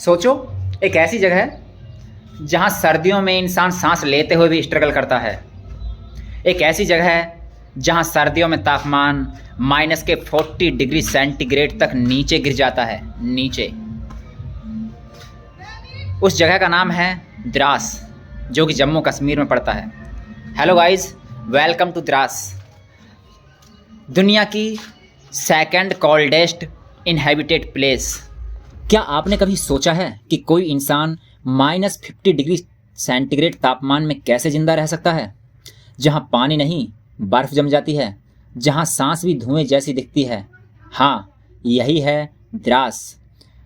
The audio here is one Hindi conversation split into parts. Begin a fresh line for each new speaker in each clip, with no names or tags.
सोचो, एक ऐसी जगह है जहाँ सर्दियों में इंसान सांस लेते हुए भी स्ट्रगल करता है। एक ऐसी जगह है जहाँ सर्दियों में तापमान -40 डिग्री सेंटीग्रेड तक नीचे गिर जाता है, नीचे। उस जगह का नाम है द्रास, जो कि जम्मू कश्मीर में पड़ता है। Hello guys, welcome to Dras, दुनिया की सेकंड कोल्डेस्ट इनहेबिटेड प्लेस। क्या आपने कभी सोचा है कि कोई इंसान -50 डिग्री सेंटीग्रेड तापमान में कैसे जिंदा रह सकता है, जहां पानी नहीं बर्फ जम जाती है, जहां सांस भी धुएं जैसी दिखती है। हाँ, यही है द्रास,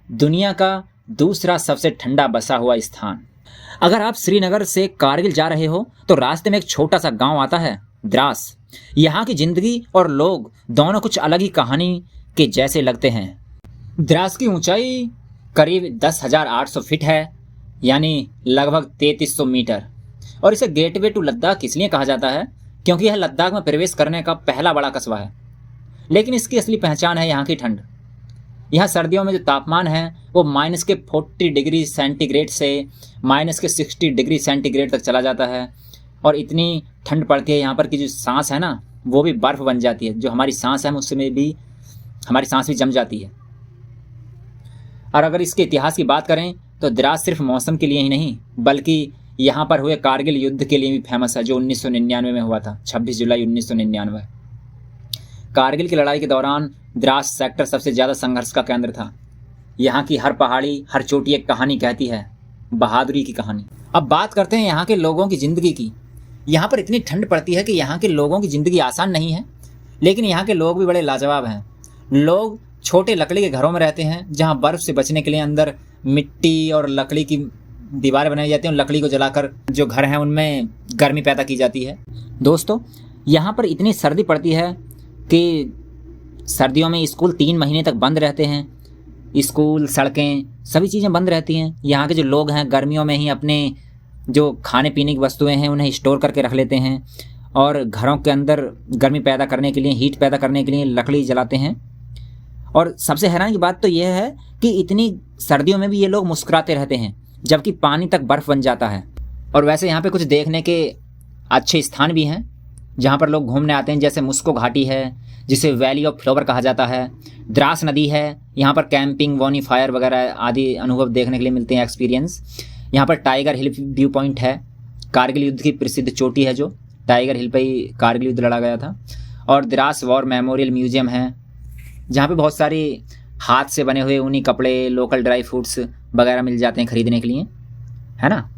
दुनिया का दूसरा सबसे ठंडा बसा हुआ स्थान। अगर आप श्रीनगर से कारगिल जा रहे हो तो रास्ते में एक छोटा सा गांव आता है, द्रास। यहाँ की जिंदगी और लोग दोनों कुछ अलग ही कहानी के जैसे लगते हैं। द्रास की ऊंचाई करीब 10,800 फीट है, यानी लगभग 3300 मीटर। और इसे गेटवे टू लद्दाख इसलिए कहा जाता है क्योंकि यह लद्दाख में प्रवेश करने का पहला बड़ा कस्बा है। लेकिन इसकी असली पहचान है यहाँ की ठंड। यहाँ सर्दियों में जो तापमान है वो -40 डिग्री सेंटीग्रेड से -60 डिग्री सेंटीग्रेड तक चला जाता है। और इतनी ठंड पड़ती है यहाँ पर कि जो सांस है ना, वो भी बर्फ़ बन जाती है। जो हमारी सांस है उसमें भी हमारी सांस भी जम जाती है। और अगर इसके इतिहास की बात करें तो द्रास सिर्फ मौसम के लिए ही नहीं, बल्कि यहाँ पर हुए कारगिल युद्ध के लिए भी फेमस है, जो 1999 में हुआ था, 26 जुलाई 1999। कारगिल की लड़ाई के दौरान द्रास सेक्टर सबसे ज़्यादा संघर्ष का केंद्र था। यहाँ की हर पहाड़ी, हर चोटी एक कहानी कहती है, बहादुरी की कहानी। अब बात करते हैं यहाँ के लोगों की ज़िंदगी की। यहाँ पर इतनी ठंड पड़ती है कि यहाँ के लोगों की ज़िंदगी आसान नहीं है, लेकिन यहाँ के लोग भी बड़े लाजवाब हैं। लोग छोटे लकड़ी के घरों में रहते हैं, जहाँ बर्फ़ से बचने के लिए अंदर मिट्टी और लकड़ी की दीवारें बनाई जाती हैं। लकड़ी को जलाकर जो घर हैं उनमें गर्मी पैदा की जाती है। दोस्तों, यहाँ पर इतनी सर्दी पड़ती है कि सर्दियों में स्कूल 3 महीने तक बंद रहते हैं। स्कूल, सड़कें, सभी चीज़ें बंद रहती हैं। यहाँ के जो लोग हैं गर्मियों में ही अपने जो खाने पीने की वस्तुएं हैं उन्हें स्टोर करके रख लेते हैं, और घरों के अंदर गर्मी पैदा करने के लिए, हीट पैदा करने के लिए लकड़ी जलाते हैं। और सबसे हैरान की बात तो यह है कि इतनी सर्दियों में भी ये लोग मुस्कुराते रहते हैं, जबकि पानी तक बर्फ़ बन जाता है। और वैसे यहाँ पे कुछ देखने के अच्छे स्थान भी हैं जहाँ पर लोग घूमने आते हैं, जैसे मुस्को घाटी है, जिसे वैली ऑफ फ्लावर कहा जाता है। द्रास नदी है, यहाँ पर कैंपिंग, बोनी फायर वगैरह आदि अनुभव देखने के लिए मिलते हैं, एक्सपीरियंस। यहाँ पर टाइगर हिल व्यू पॉइंट है, कारगिल युद्ध की प्रसिद्ध चोटी है, जो टाइगर हिल पर ही कारगिल युद्ध लड़ा गया था। और द्रास वॉर मेमोरियल म्यूजियम है, जहाँ पे बहुत सारे हाथ से बने हुए ऊनी कपड़े, लोकल ड्राई फ्रूट्स वगैरह मिल जाते हैं खरीदने के लिए, है ना।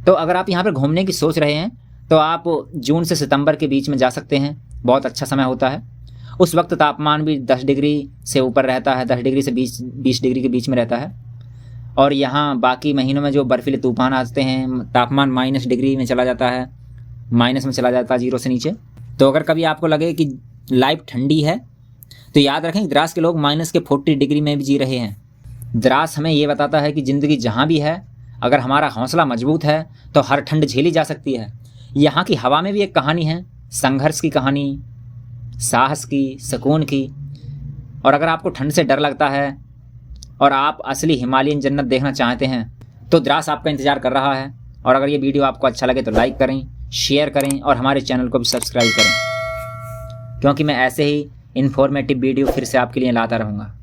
तो अगर आप यहाँ पर घूमने की सोच रहे हैं तो आप जून से सितंबर के बीच में जा सकते हैं, बहुत अच्छा समय होता है। उस वक्त तापमान भी 10 डिग्री से ऊपर रहता है, 10 डिग्री से 20 डिग्री के बीच में रहता है। और यहाँ बाकी महीनों में जो बर्फीले तूफान आते हैं, तापमान -, डिग्री में चला जाता है, माइनस में चला जाता है, 0 से नीचे। तो अगर कभी आपको लगे कि लाइफ ठंडी है तो याद रखें, द्रास के लोग -40 डिग्री में भी जी रहे हैं। द्रास हमें ये बताता है कि ज़िंदगी जहाँ भी है, अगर हमारा हौसला मजबूत है तो हर ठंड झेली जा सकती है। यहाँ की हवा में भी एक कहानी है, संघर्ष की कहानी, साहस की, सुकून की। और अगर आपको ठंड से डर लगता है और आप असली हिमालयन जन्नत देखना चाहते हैं तो द्रास आपका इंतज़ार कर रहा है। और अगर ये वीडियो आपको अच्छा लगे तो लाइक करें, शेयर करें और हमारे चैनल को भी सब्सक्राइब करें, क्योंकि मैं ऐसे ही इन्फॉर्मेटिव वीडियो फिर से आपके लिए लाता रहूँगा।